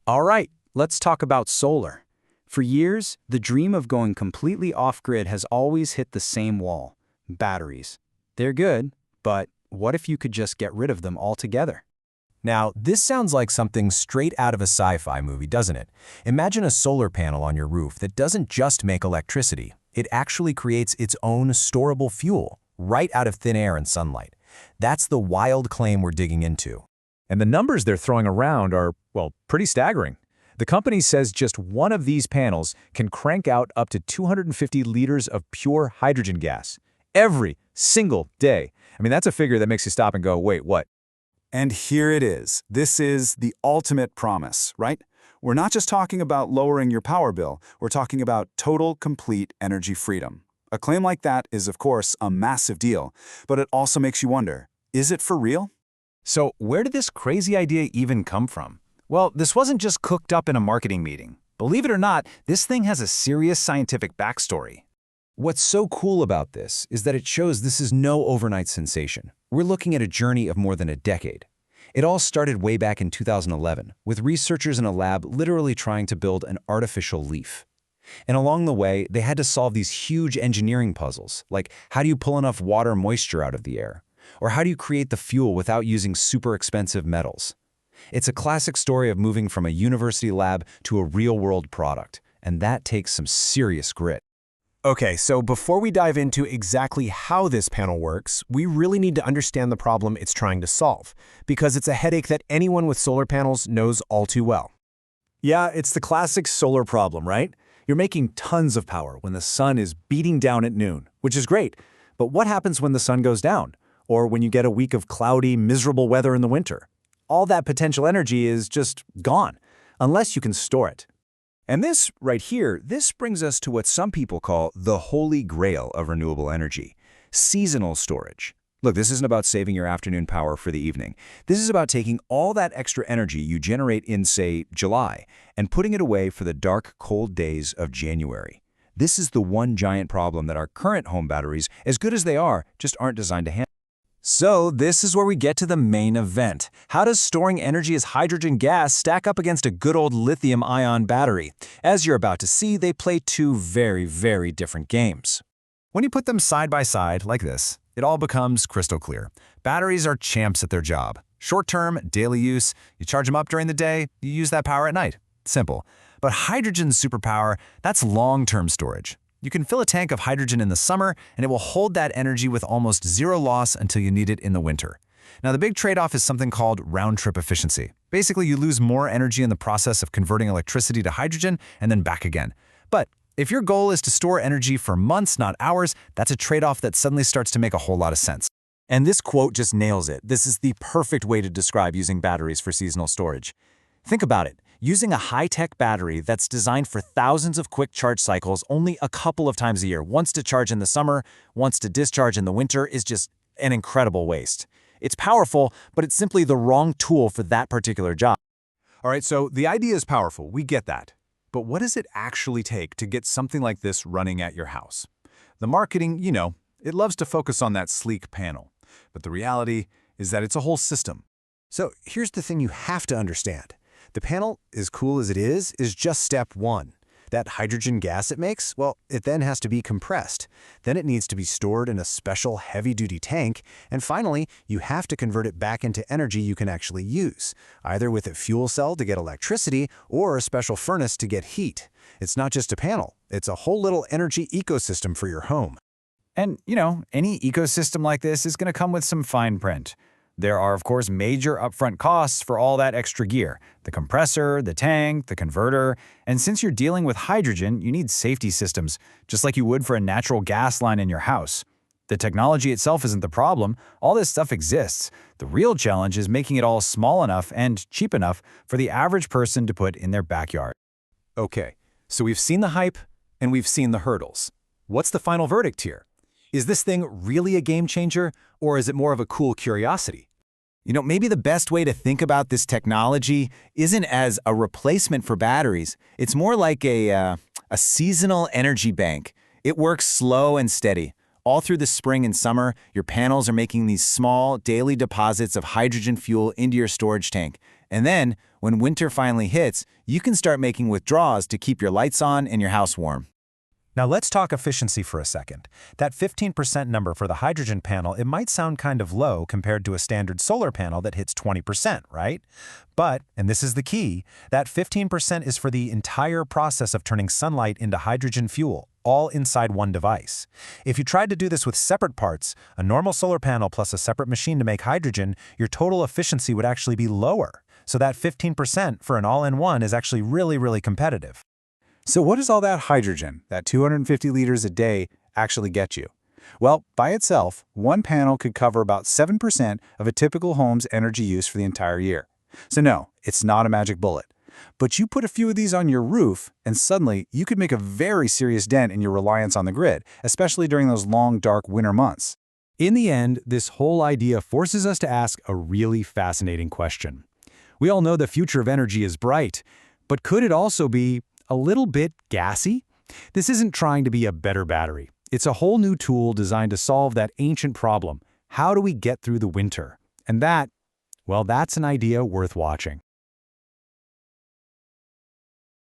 All right, let's talk about solar. For years, the dream of going completely off-grid has always hit the same wall: batteries. They're good, but what if you could just get rid of them altogether? Now, this sounds like something straight out of a sci-fi movie, doesn't it? Imagine a solar panel on your roof that doesn't just make electricity. It actually creates its own storable fuel, right out of thin air and sunlight. That's the wild claim we're digging into. And the numbers they're throwing around are, well, pretty staggering. The company says just one of these panels can crank out up to 250 liters of pure hydrogen gas every single day. I mean, that's a figure that makes you stop and go, wait, what? And here it is. This is the ultimate promise, right? We're not just talking about lowering your power bill. We're talking about total, complete energy freedom. A claim like that is, of course, a massive deal, but it also makes you wonder, is it for real? So where did this crazy idea even come from? Well, this wasn't just cooked up in a marketing meeting. Believe it or not, this thing has a serious scientific backstory. What's so cool about this is that it shows this is no overnight sensation. We're looking at a journey of more than a decade. It all started way back in 2011, with researchers in a lab literally trying to build an artificial leaf. And along the way, they had to solve these huge engineering puzzles, like how do you pull enough water moisture out of the air? Or how do you create the fuel without using super expensive metals? It's a classic story of moving from a university lab to a real-world product, and that takes some serious grit. Okay, so before we dive into exactly how this panel works, we really need to understand the problem it's trying to solve, because it's a headache that anyone with solar panels knows all too well. Yeah, it's the classic solar problem, right? You're making tons of power when the sun is beating down at noon, which is great. But what happens when the sun goes down? Or when you get a week of cloudy, miserable weather in the winter? All that potential energy is just gone, unless you can store it. And this, right here, this brings us to what some people call the holy grail of renewable energy: seasonal storage. Look, this isn't about saving your afternoon power for the evening. This is about taking all that extra energy you generate in, say, July, and putting it away for the dark, cold days of January. This is the one giant problem that our current home batteries, as good as they are, just aren't designed to handle. So this is where we get to the main event. How does storing energy as hydrogen gas stack up against a good old lithium-ion battery? As you're about to see, they play two very, very different games. When you put them side by side like this, it all becomes crystal clear. Batteries are champs at their job. Short-term, daily use, you charge them up during the day, you use that power at night. Simple. But hydrogen's superpower, that's long-term storage. You can fill a tank of hydrogen in the summer, and it will hold that energy with almost zero loss until you need it in the winter. Now, the big trade-off is something called round-trip efficiency. Basically, you lose more energy in the process of converting electricity to hydrogen and then back again. But if your goal is to store energy for months, not hours, that's a trade-off that suddenly starts to make a whole lot of sense. And this quote just nails it. This is the perfect way to describe using batteries for seasonal storage. Think about it. Using a high-tech battery that's designed for thousands of quick charge cycles only a couple of times a year, once to charge in the summer, once to discharge in the winter, is just an incredible waste. It's powerful, but it's simply the wrong tool for that particular job. All right, so the idea is powerful. We get that. But what does it actually take to get something like this running at your house? The marketing, it loves to focus on that sleek panel. But the reality is that it's a whole system. So here's the thing you have to understand. The panel, as cool as it is just step one. That hydrogen gas it makes, well, it then has to be compressed. Then it needs to be stored in a special heavy-duty tank. And finally, you have to convert it back into energy you can actually use, either with a fuel cell to get electricity or a special furnace to get heat. It's not just a panel. It's a whole little energy ecosystem for your home. And, any ecosystem like this is going to come with some fine print. There are, of course, major upfront costs for all that extra gear: the compressor, the tank, the converter. And since you're dealing with hydrogen, you need safety systems, just like you would for a natural gas line in your house. The technology itself isn't the problem. All this stuff exists. The real challenge is making it all small enough and cheap enough for the average person to put in their backyard. Okay, so we've seen the hype and we've seen the hurdles. What's the final verdict here? Is this thing really a game changer, or is it more of a cool curiosity? Maybe the best way to think about this technology isn't as a replacement for batteries. It's more like a seasonal energy bank. It works slow and steady. All through the spring and summer, your panels are making these small, daily deposits of hydrogen fuel into your storage tank. And then, when winter finally hits, you can start making withdrawals to keep your lights on and your house warm. Now let's talk efficiency for a second. That 15% number for the hydrogen panel, it might sound kind of low compared to a standard solar panel that hits 20%, right? But, and this is the key, that 15% is for the entire process of turning sunlight into hydrogen fuel, all inside one device. If you tried to do this with separate parts, a normal solar panel plus a separate machine to make hydrogen, your total efficiency would actually be lower. So that 15% for an all-in-one is actually really, really competitive. So what does all that hydrogen, that 250 liters a day, actually get you? Well, by itself, one panel could cover about 7% of a typical home's energy use for the entire year. So no, it's not a magic bullet. But you put a few of these on your roof, and suddenly you could make a very serious dent in your reliance on the grid, especially during those long, dark winter months. In the end, this whole idea forces us to ask a really fascinating question. We all know the future of energy is bright, but could it also be a little bit gassy? This isn't trying to be a better battery. It's a whole new tool designed to solve that ancient problem. How do we get through the winter? And that, well, that's an idea worth watching.